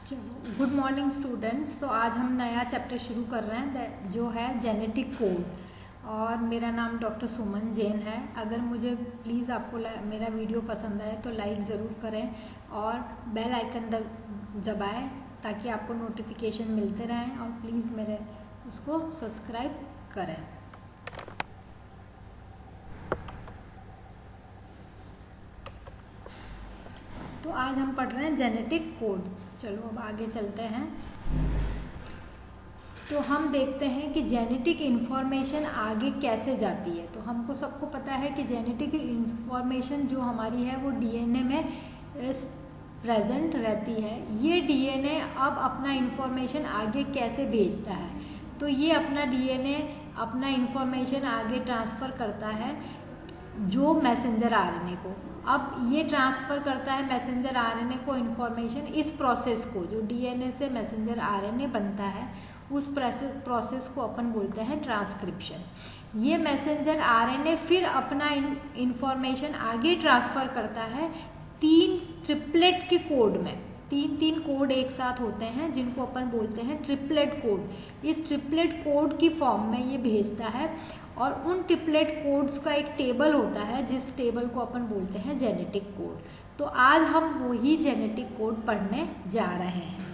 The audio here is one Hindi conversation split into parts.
चलो, गुड मॉर्निंग स्टूडेंट्स। तो आज हम नया चैप्टर शुरू कर रहे हैं जो है जेनेटिक कोड। और मेरा नाम डॉक्टर सुमन जैन है। अगर मुझे प्लीज़ आपको मेरा वीडियो पसंद आए तो लाइक ज़रूर करें और बेल आइकन दबाएं ताकि आपको नोटिफिकेशन मिलते रहें, और प्लीज़ मेरे उसको सब्सक्राइब करें। तो आज हम पढ़ रहे हैं जेनेटिक कोड। चलो अब आगे चलते हैं। तो हम देखते हैं कि जेनेटिक इन्फॉर्मेशन आगे कैसे जाती है। तो हमको सबको पता है कि जेनेटिक इन्फॉर्मेशन जो हमारी है वो डीएनए में प्रेजेंट रहती है। ये डीएनए अब अपना इन्फॉर्मेशन आगे कैसे भेजता है, तो ये अपना डीएनए अपना इन्फॉर्मेशन आगे ट्रांसफ़र करता है जो मैसेंजर आरएनए को। अब ये ट्रांसफ़र करता है मैसेंजर आरएनए को इन्फॉर्मेशन। इस प्रोसेस को, जो डीएनए से मैसेंजर आरएनए बनता है, उस प्रोसेस को अपन बोलते हैं ट्रांसक्रिप्शन। ये मैसेंजर आरएनए फिर अपना इन्फॉर्मेशन आगे ट्रांसफ़र करता है 3 ट्रिपलेट के कोड में। 3 कोड एक साथ होते हैं जिनको अपन बोलते हैं ट्रिपलेट कोड। इस ट्रिपलेट कोड की फॉर्म में ये भेजता है, और उन ट्रिपलेट कोड्स का एक टेबल होता है जिस टेबल को अपन बोलते हैं जेनेटिक कोड। तो आज हम वही जेनेटिक कोड पढ़ने जा रहे हैं।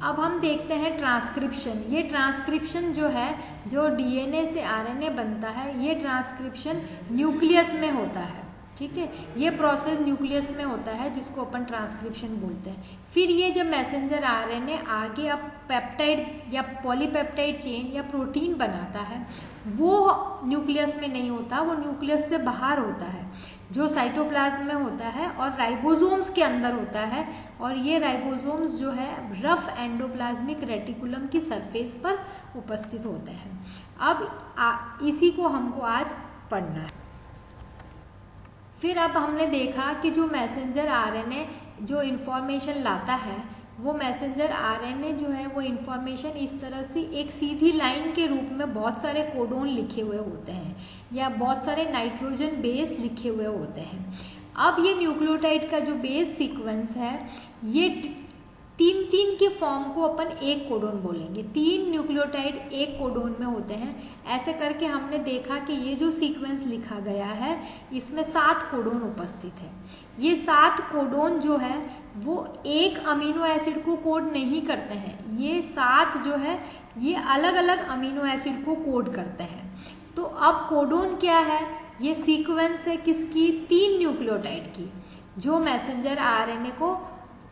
अब हम देखते हैं ट्रांसक्रिप्शन। ये ट्रांसक्रिप्शन जो है, जो डीएनए से आरएनए बनता है, ये ट्रांसक्रिप्शन न्यूक्लियस में होता है। ठीक है, ये प्रोसेस न्यूक्लियस में होता है जिसको अपन ट्रांसक्रिप्शन बोलते हैं। फिर ये जब मैसेंजर आरएनए आगे अब पेप्टाइड या पॉलीपेप्टाइड चेन या प्रोटीन बनाता है, वो न्यूक्लियस में नहीं होता, वो न्यूक्लियस से बाहर होता है, जो साइटोप्लाज्म में होता है और राइबोसोम्स के अंदर होता है। और ये राइबोसोम्स जो है रफ एंडोप्लाज्मिक रेटिकुलम की सरफेस पर उपस्थित होते हैं। अब इसी को हमको आज पढ़ना है। फिर अब हमने देखा कि जो मैसेंजर आरएनए जो इन्फॉर्मेशन लाता है, वो मैसेंजर आरएनए जो है वो इन्फॉर्मेशन इस तरह से एक सीधी लाइन के रूप में बहुत सारे कोडोन लिखे हुए होते हैं या बहुत सारे नाइट्रोजन बेस लिखे हुए होते हैं। अब ये न्यूक्लियोटाइड का जो बेस सीक्वेंस है, ये 3 के फॉर्म को अपन एक कोडोन बोलेंगे। 3 न्यूक्लियोटाइड एक कोडोन में होते हैं। ऐसे करके हमने देखा कि ये जो सीक्वेंस लिखा गया है, इसमें 7 कोडोन उपस्थित है। ये 7 कोडोन जो है वो एक अमीनो एसिड को कोड नहीं करते हैं। ये 7 जो है ये अलग अलग अमीनो एसिड को कोड करते हैं। तो अब कोडोन क्या है? ये सीक्वेंस है किसकी? 3 न्यूक्लियोटाइड की, जो मैसेंजर आरएनए को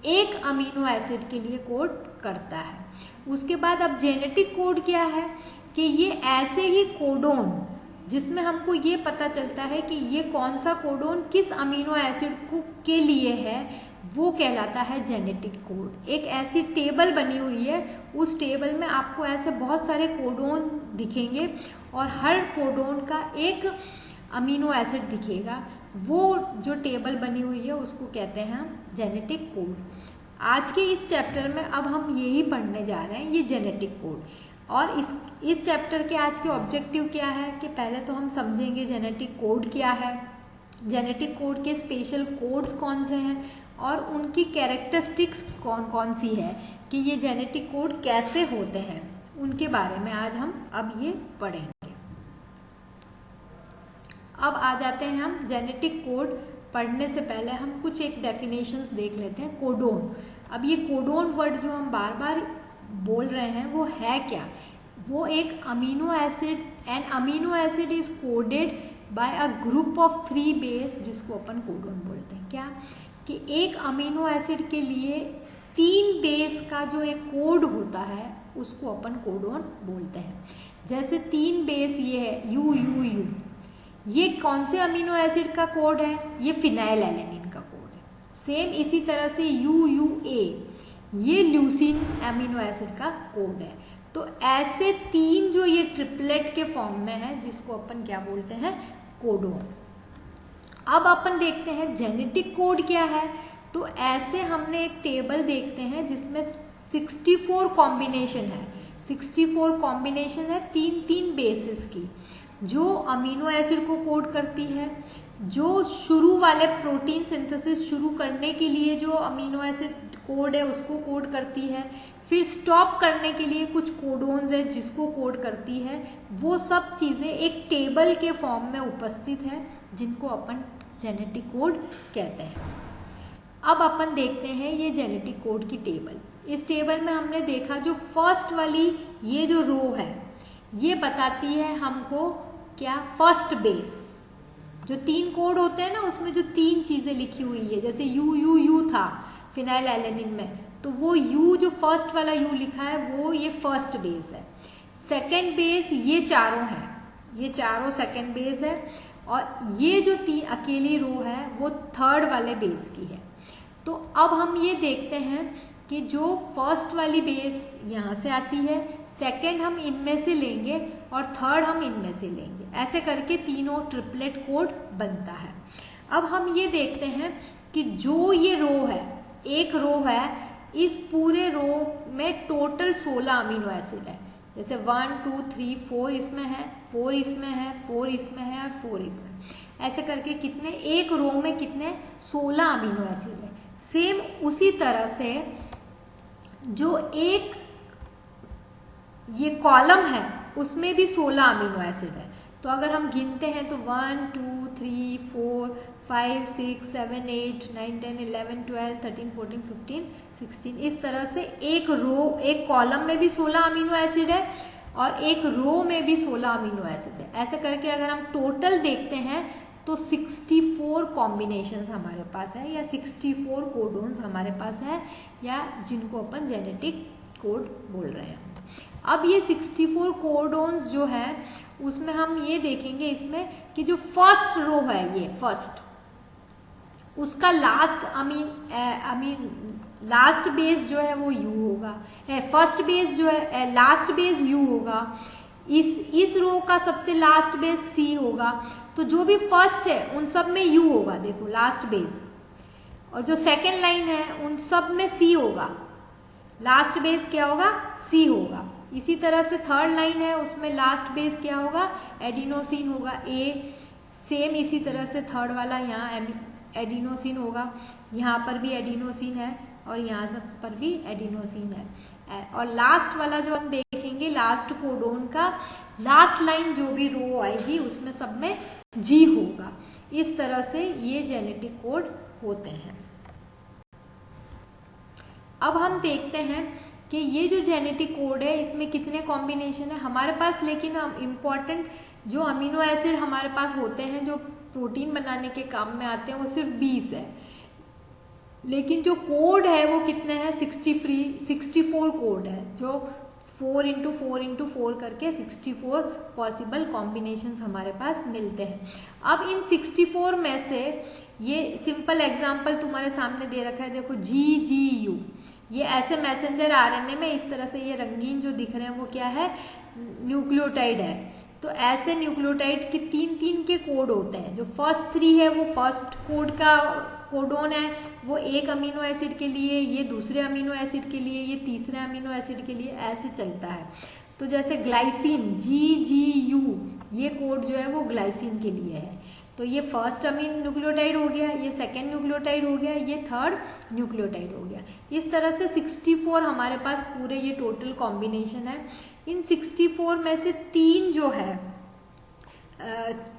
एक अमीनो एसिड के लिए कोड करता है। उसके बाद अब जेनेटिक कोड क्या है कि ये ऐसे ही कोडोन जिसमें हमको ये पता चलता है कि ये कौन सा कोडोन किस अमीनो एसिड को के लिए है, वो कहलाता है जेनेटिक कोड। एक ऐसी टेबल बनी हुई है, उस टेबल में आपको ऐसे बहुत सारे कोडोन दिखेंगे और हर कोडोन का एक अमीनो एसिड दिखेगा। वो जो टेबल बनी हुई है उसको कहते हैं जेनेटिक कोड। आज के इस चैप्टर में अब हम यही पढ़ने जा रहे हैं, ये जेनेटिक कोड। और इस चैप्टर के आज के ऑब्जेक्टिव क्या है कि पहले तो हम समझेंगे जेनेटिक कोड क्या है, जेनेटिक कोड के स्पेशल कोड्स कौन से हैं और उनकी कैरेक्टरिस्टिक्स कौन कौन सी है, कि ये जेनेटिक कोड कैसे होते हैं, उनके बारे में आज हम अब ये पढ़ेंगे। अब आ जाते हैं हम जेनेटिक कोड पढ़ने से पहले हम कुछ एक डेफिनेशंस देख लेते हैं। कोडोन। अब ये कोडोन वर्ड जो हम बार बार बोल रहे हैं वो है क्या? वो एक amino acid, an amino acid is coded by a group of 3 base, जिसको अपन कोडोन बोलते हैं। क्या कि एक अमीनो एसिड के लिए 3 बेस का जो एक कोड होता है उसको अपन कोडोन बोलते हैं। जैसे 3 बेस ये है यू यू यू, ये कौन से अमीनो एसिड का कोड है? ये फिनाइल एलेनिन का कोड है। सेम इसी तरह से UUA, ये ल्यूसीन अमीनो एसिड का कोड है। तो ऐसे 3 जो ये ट्रिपलेट के फॉर्म में है, जिसको अपन क्या बोलते हैं? कोडोन। अब अपन देखते हैं जेनेटिक कोड क्या है। तो ऐसे हमने एक टेबल देखते हैं जिसमें 64 कॉम्बिनेशन है। 64 कॉम्बिनेशन है 3 बेसिस की, जो अमीनो एसिड को कोड करती है, जो शुरू वाले प्रोटीन सिंथेसिस शुरू करने के लिए जो अमीनो एसिड कोड है उसको कोड करती है। फिर स्टॉप करने के लिए कुछ कोडोन्स है जिसको कोड करती है। वो सब चीज़ें एक टेबल के फॉर्म में उपस्थित है जिनको अपन जेनेटिक कोड कहते हैं। अब अपन देखते हैं ये जेनेटिक कोड की टेबल। इस टेबल में हमने देखा जो फर्स्ट वाली ये जो रो है ये बताती है हमको क्या, फर्स्ट बेस। जो 3 कोड होते हैं ना उसमें जो 3 चीज़ें लिखी हुई है, जैसे यू यू यू था फिनाइल एलेनिन में, तो वो यू जो फर्स्ट वाला यू लिखा है वो ये फर्स्ट बेस है। सेकेंड बेस ये चारों हैं, ये चारों सेकेंड बेस है। और ये जो अकेली रो है वो थर्ड वाले बेस की है। तो अब हम ये देखते हैं कि जो फर्स्ट वाली बेस यहाँ से आती है, सेकंड हम इनमें से लेंगे और थर्ड हम इनमें से लेंगे, ऐसे करके तीनों ट्रिपलेट कोड बनता है। अब हम ये देखते हैं कि जो ये रो है, एक रो है, इस पूरे रो में टोटल 16 अमीनो एसिड है। जैसे 1 2 3 4 इसमें है, 4 इसमें है, 4 इसमें है और 4 इसमें, ऐसे करके कितने, एक रो में कितने 16 अमीनो एसिड है। सेम उसी तरह से जो एक ये कॉलम है उसमें भी 16 अमीनो एसिड है। तो अगर हम गिनते हैं तो 1 2 3 4 5 6 7 8 9 10 11 12 13 14 15 16, इस तरह से एक रो, एक कॉलम में भी 16 अमीनो एसिड है और एक रो में भी 16 अमीनो एसिड है। ऐसे करके अगर हम टोटल देखते हैं तो 64 कॉम्बिनेशंस हमारे पास है, या 64 कोडोन्स हमारे पास है, या जिनको अपन जेनेटिक कोड बोल रहे हैं। अब ये 64 कोडोन्स जो है उसमें हम ये देखेंगे इसमें कि जो फर्स्ट रो है, ये फर्स्ट, उसका लास्ट बेस जो है वो यू होगा, फर्स्ट बेस जो है, लास्ट बेस यू होगा। इस रो का सबसे लास्ट बेस सी होगा। तो जो भी फर्स्ट है उन सब में यू होगा, देखो लास्ट बेस, और जो सेकेंड लाइन है उन सब में सी होगा, लास्ट बेस क्या होगा, सी होगा। इसी तरह से थर्ड लाइन है उसमें लास्ट बेस क्या होगा, एडिनोसिन होगा, ए। सेम इसी तरह से थर्ड वाला यहाँ एडिनोसिन होगा, यहाँ पर भी एडिनोसिन है और यहाँ सब पर भी एडिनोसिन है। और लास्ट वाला जो हम देखेंगे, लास्ट कोडोन का लास्ट लाइन जो भी रो आएगी उसमें सब में जी होगा। इस तरह से ये जेनेटिक कोड होते हैं। अब हम देखते हैं कि ये जो जेनेटिक कोड है इसमें कितने कॉम्बिनेशन है हमारे पास, लेकिन हम इम्पॉर्टेंट जो अमीनो एसिड हमारे पास होते हैं जो प्रोटीन बनाने के काम में आते हैं वो सिर्फ 20 है, लेकिन जो कोड है वो कितने हैं, 64 कोड है, जो 4 × 4 × 4 करके 64 पॉसिबल कॉम्बिनेशंस हमारे पास मिलते हैं। अब इन 64 में से ये सिंपल एग्जांपल तुम्हारे सामने दे रखा है, देखो GGU, ये ऐसे मैसेंजर आरएनए में इस तरह से ये रंगीन जो दिख रहे हैं वो क्या है, न्यूक्लियोटाइड है। तो ऐसे न्यूक्लियोटाइड के 3 के कोड होते हैं। जो फर्स्ट 3 है वो फर्स्ट कोड का कोडोन है, वो एक अमीनो एसिड के लिए, ये दूसरे अमीनो एसिड के लिए, ये तीसरे अमीनो एसिड के लिए, ऐसे चलता है। तो जैसे ग्लाइसिन GGU, ये कोड जो है वो ग्लाइसिन के लिए है। तो ये फर्स्ट अमीन न्यूक्लियोटाइड हो गया, ये सेकेंड न्यूक्लियोटाइड हो गया, ये थर्ड न्यूक्लियोटाइड हो गया। इस तरह से 64 हमारे पास पूरे ये टोटल कॉम्बिनेशन है। इन 64 में से 3 जो है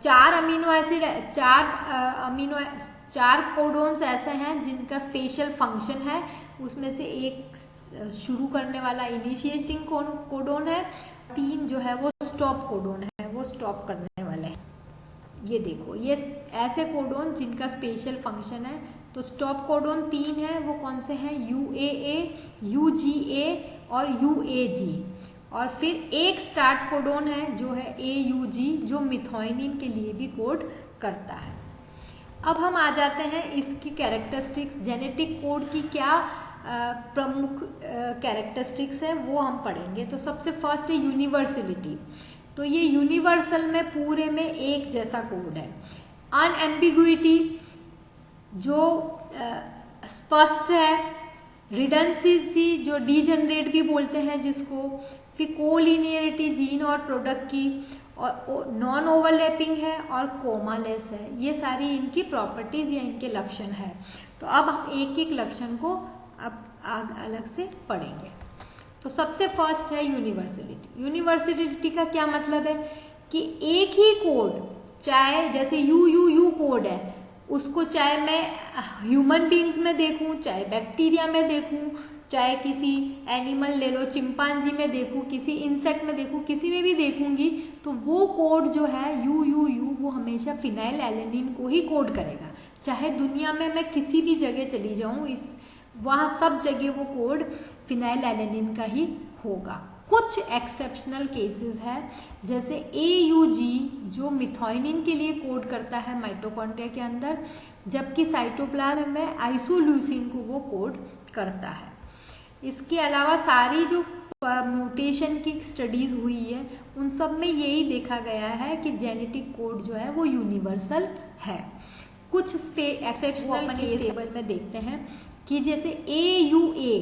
4 अमीनो एसिड, 4 कोडोन्स ऐसे हैं जिनका स्पेशल फंक्शन है। उसमें से एक शुरू करने वाला इनिशिएटिंग कोडोन है, 3 जो है वो स्टॉप कोडोन है, वो स्टॉप करने वाले हैं। ये देखो, ये ऐसे कोडोन जिनका स्पेशल फंक्शन है। तो स्टॉप कोडोन 3 है, वो कौन से हैं, UAA, UGA और UAG। और फिर एक स्टार्ट कोडोन है जो है AUG, जो मिथायोनिन के लिए भी कोड करता है। अब हम आ जाते हैं इसकी कैरेक्टरिस्टिक्स, जेनेटिक कोड की क्या प्रमुख कैरेक्टरिस्टिक्स है वो हम पढ़ेंगे। तो सबसे फर्स्ट है यूनिवर्सलिटी। तो ये यूनिवर्सल में पूरे में एक जैसा कोड है। अनएम्बिग्युइटी, जो स्पष्ट है। रिडंडेंसी, जो डीजेनरेट भी बोलते हैं जिसको। फिर कोलिनियरिटी, जीन और प्रोडक्ट की, और नॉन ओवरलैपिंग है और कोमालेस है। ये सारी इनकी प्रॉपर्टीज या इनके लक्षण है। तो अब हम एक एक लक्षण को अब अलग से पढ़ेंगे। तो सबसे फर्स्ट है यूनिवर्सलिटी। यूनिवर्सलिटी का क्या मतलब है कि एक ही कोड, चाहे जैसे यू कोड है, उसको चाहे मैं ह्यूमन बींग्स में देखूं, चाहे बैक्टीरिया में देखूं, चाहे किसी एनिमल ले लो, चिंपांजी में देखूं, किसी इंसेक्ट में देखूं, किसी में भी देखूंगी, तो वो कोड जो है यू वो हमेशा फिनाइल एलेनिन को ही कोड करेगा। चाहे दुनिया में मैं किसी भी जगह चली जाऊं, वहाँ सब जगह वो कोड फिनाइल एलेनिन का ही होगा। कुछ एक्सेप्शनल केसेस है, जैसे AUG जो मिथाइनिन के लिए कोड करता है माइटोकॉन्ड्रिया के अंदर, जबकि साइटोप्लाज्म में आइसोल्यूसिन को वो कोड करता है। इसके अलावा सारी जो म्यूटेशन की स्टडीज हुई है उन सब में यही देखा गया है कि जेनेटिक कोड जो है वो यूनिवर्सल है। कुछ एक्सेप्शनल केस टेबल में देखते हैं कि जैसे AUA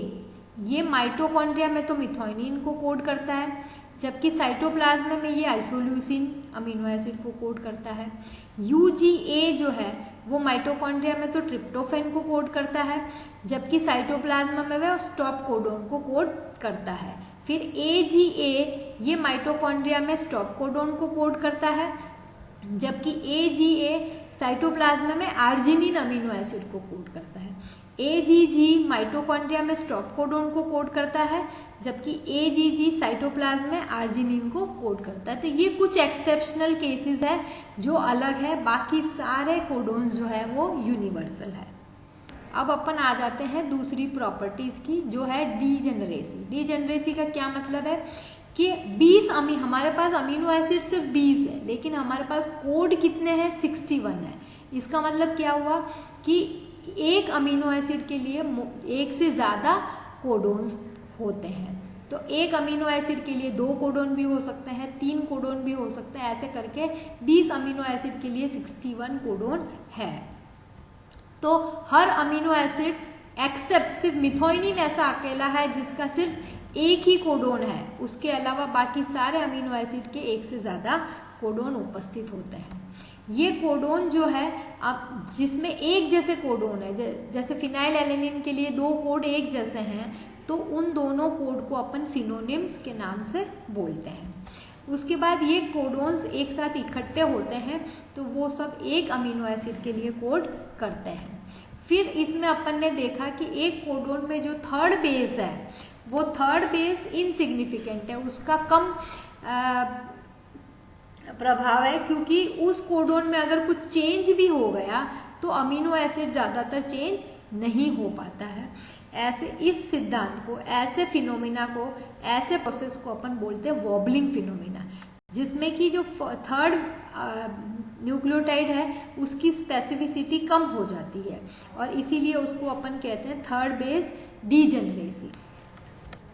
ये माइटोकॉन्ड्रिया में तो मिथाइनिन को कोड करता है, जबकि साइटोप्लाज्म में ये आइसोल्यूसिन अमीनो एसिड को कोड करता है। UGA जो है वो माइटोकॉन्ड्रिया में तो ट्रिप्टोफैन को कोड करता है, जबकि साइटोप्लाज्म में वह स्टॉप कोडोन को कोड करता है। फिर AGA ये माइटोकॉन्ड्रिया में स्टॉप कोडोन को कोड करता है, जबकि AGA साइटोप्लाज्म में आर्जिनिन अमीनो एसिड को कोड करता है। AGG माइटोकॉन्ड्रिया में स्टॉप कोडोन को कोड करता है, जबकि AGG साइटोप्लाज्म में आर्जिनिन को कोड करता है। तो ये कुछ एक्सेप्शनल केसेस है जो अलग है, बाकी सारे कोडोन्स जो है वो यूनिवर्सल है। अब अपन आ जाते हैं दूसरी प्रॉपर्टीज की, जो है डीजेनरेसी। डीजेनरेसी का क्या मतलब है कि 20 हमारे पास अमीनो एसिड सिर्फ 20 है, लेकिन हमारे पास कोड कितने हैं, 61 है। इसका मतलब क्या हुआ कि एक अमीनो एसिड के लिए एक से ज़्यादा कोडोन्स होते हैं। तो एक अमीनो एसिड के लिए 2 कोडोन भी हो सकते हैं, 3 कोडोन भी हो सकते हैं, ऐसे करके 20 अमीनो एसिड के लिए 61 कोडोन है। तो हर अमीनो एसिड एक्सेप्ट सिर्फ मिथाइनिन ऐसा अकेला है जिसका सिर्फ एक ही कोडोन है, उसके अलावा बाकी सारे अमीनो एसिड के एक से ज़्यादा कोडोन उपस्थित होते हैं। ये कोडोन जो है, अब जिसमें एक जैसे कोडोन है, जैसे फिनाइल एलेनिन के लिए 2 कोड एक जैसे हैं, तो उन दोनों कोड को अपन सिनोनिम्स के नाम से बोलते हैं। उसके बाद ये कोडोन्स एक साथ इकट्ठे होते हैं तो वो सब एक अमीनो एसिड के लिए कोड करते हैं। फिर इसमें अपन ने देखा कि एक कोडोन में जो थर्ड बेस है वो थर्ड बेस इनसिग्निफिकेंट है, उसका कम प्रभाव है, क्योंकि उस कोडोन में अगर कुछ चेंज भी हो गया तो अमीनो एसिड ज़्यादातर चेंज नहीं हो पाता है। ऐसे इस सिद्धांत को, ऐसे फिनोमिना को, ऐसे प्रोसेस को अपन बोलते हैं वॉबलिंग फिनोमिना, जिसमें कि जो थर्ड न्यूक्लियोटाइड है उसकी स्पेसिफिसिटी कम हो जाती है और इसीलिए उसको अपन कहते हैं थर्ड बेस डीजेनरेसी।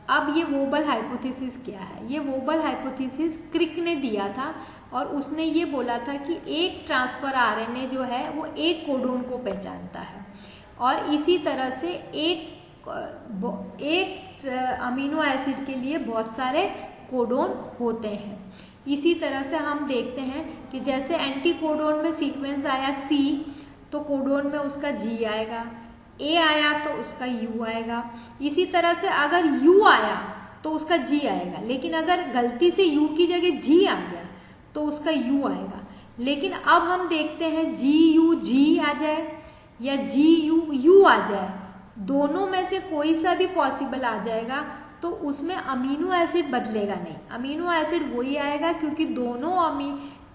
अब ये वोबल हाइपोथेसिस क्या है? ये वोबल हाइपोथेसिस क्रिक ने दिया था और उसने ये बोला था कि एक ट्रांसफर आरएनए जो है वो एक कोडोन को पहचानता है और इसी तरह से एक अमीनो एसिड के लिए बहुत सारे कोडोन होते हैं। इसी तरह से हम देखते हैं कि जैसे एंटी कोडोन में सीक्वेंस आया C तो कोडोन में उसका G आएगा, A आया तो उसका U आएगा। इसी तरह से अगर U आया तो उसका G आएगा, लेकिन अगर गलती से U की जगह G आ गया तो उसका U आएगा। लेकिन अब हम देखते हैं GU आ जाए या GU आ जाए, दोनों में से कोई सा भी पॉसिबल आ जाएगा तो उसमें अमीनो एसिड बदलेगा नहीं, अमीनो एसिड वही आएगा, क्योंकि दोनों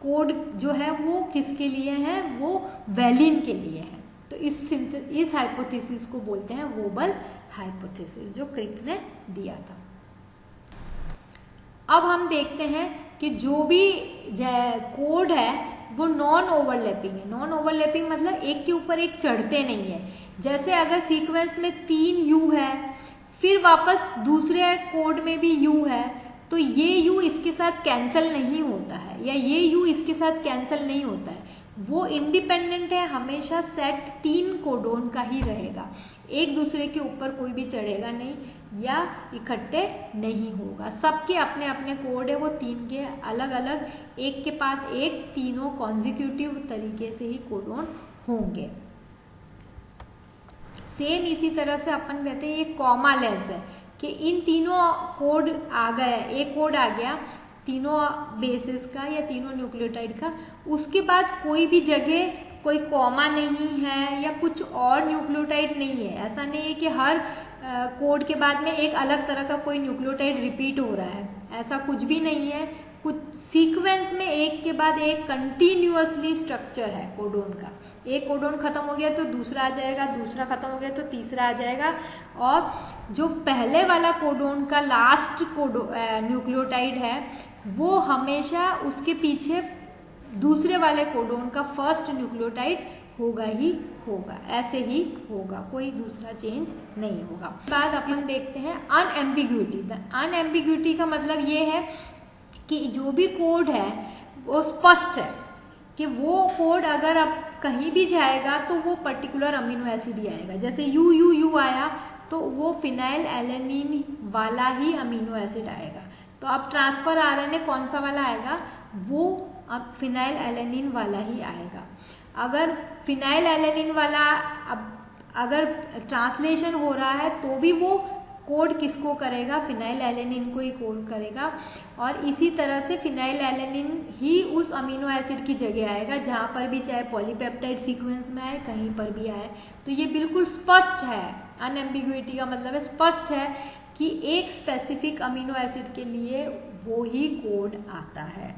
कोड जो है वो किसके लिए है, वो वैलिन के लिए है। तो इस हाइपोथेसिस को बोलते हैं वोबल हाइपोथेसिस, जो क्रिक ने दिया था। अब हम देखते हैं कि जो भी कोड है वो नॉन ओवरलैपिंग है। नॉन ओवरलैपिंग मतलब एक के ऊपर एक चढ़ते नहीं है। जैसे अगर सीक्वेंस में 3 U है फिर वापस दूसरे कोड में भी U है तो ये U इसके साथ कैंसिल नहीं होता है या ये U इसके साथ कैंसिल नहीं होता है, वो इंडिपेंडेंट है, हमेशा सेट 3 कोडोन का ही रहेगा, एक दूसरे के ऊपर कोई भी चढ़ेगा नहीं या इकट्ठे नहीं होगा। सबके अपने अपने कोड है, वो 3 के अलग अलग, एक के बाद एक, तीनों कॉन्जिक्यूटिव तरीके से ही कोडोन होंगे। सेम इसी तरह से अपन कहते हैं ये कॉमा लेस है कि इन तीनों कोड आ गया, एक कोड आ गया तीनों बेसिस का या तीनों न्यूक्लियोटाइड का, उसके बाद कोई भी जगह कोई कॉमा नहीं है या कुछ और न्यूक्लियोटाइड नहीं है। ऐसा नहीं है कि हर कोड के बाद में एक अलग तरह का कोई न्यूक्लियोटाइड रिपीट हो रहा है, ऐसा कुछ भी नहीं है। कुछ सीक्वेंस में एक के बाद एक कंटिन्यूअसली स्ट्रक्चर है कोडोन का। एक कोडोन खत्म हो गया तो दूसरा आ जाएगा, दूसरा खत्म हो गया तो तीसरा आ जाएगा, और जो पहले वाला कोडोन का लास्ट न्यूक्लियोटाइड है वो हमेशा उसके पीछे दूसरे वाले कोडोन का फर्स्ट न्यूक्लियोटाइड होगा ही होगा, ऐसे ही होगा, कोई दूसरा चेंज नहीं होगा। बाद अपन देखते हैं अनएम्बिग्यूटी। अनएम्बिग्यूटी का मतलब ये है कि जो भी कोड है वो स्पष्ट है कि वो कोड अगर अब कहीं भी जाएगा तो वो पर्टिकुलर अमीनो एसिड ही आएगा। जैसे यू यू यू आया तो वो फिनाइल एलेनिन वाला ही अमीनो एसिड आएगा। तो अब ट्रांसफर आरएनए कौन सा वाला आएगा, वो अब फिनाइल एलेनिन वाला ही आएगा। अगर फिनाइल एलेनिन वाला अब अगर ट्रांसलेशन हो रहा है तो भी वो कोड किसको करेगा, फिनाइल एलेनिन को ही कोड करेगा। और इसी तरह से फिनाइल एलेनिन ही उस अमीनो एसिड की जगह आएगा जहाँ पर भी, चाहे पॉलीपेप्टाइड सीक्वेंस में आए, कहीं पर भी आए। तो ये बिल्कुल स्पष्ट है, अनएम्बिग्यूटी का मतलब है स्पष्ट है कि एक स्पेसिफिक अमीनो एसिड के लिए वो ही कोड आता है।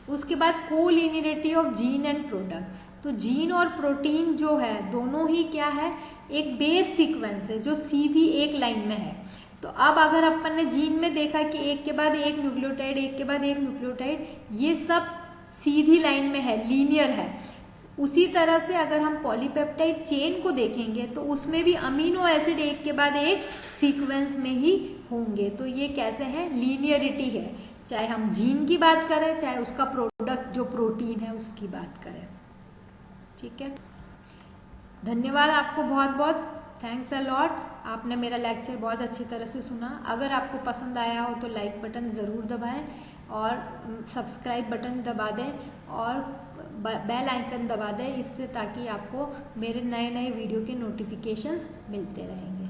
उसके बाद collinearity of gene and product. तो जीन और प्रोटीन जो है दोनों ही क्या है, एक बेस सीक्वेंस है जो सीधी एक लाइन में है। तो अब अगर अपन ने जीन में देखा कि एक के बाद एक न्यूक्लियोटाइड, एक के बाद एक न्यूक्लियोटाइड, ये सब सीधी लाइन में है, लीनियर है। उसी तरह से अगर हम पॉलीपेप्टाइड चेन को देखेंगे तो उसमें भी अमीनो एसिड एक के बाद एक सीक्वेंस में ही होंगे। तो ये कैसे है, लीनियरिटी है, चाहे हम जीन की बात करें चाहे उसका प्रोडक्ट जो प्रोटीन है उसकी बात करें। ठीक है, धन्यवाद आपको बहुत बहुत, थैंक्स अ लॉट। आपने मेरा लेक्चर बहुत अच्छी तरह से सुना। अगर आपको पसंद आया हो तो लाइक बटन ज़रूर दबाएं और सब्सक्राइब बटन दबा दें और बेल आइकन दबा दें, इससे ताकि आपको मेरे नए नए वीडियो के नोटिफिकेशंस मिलते रहेंगे।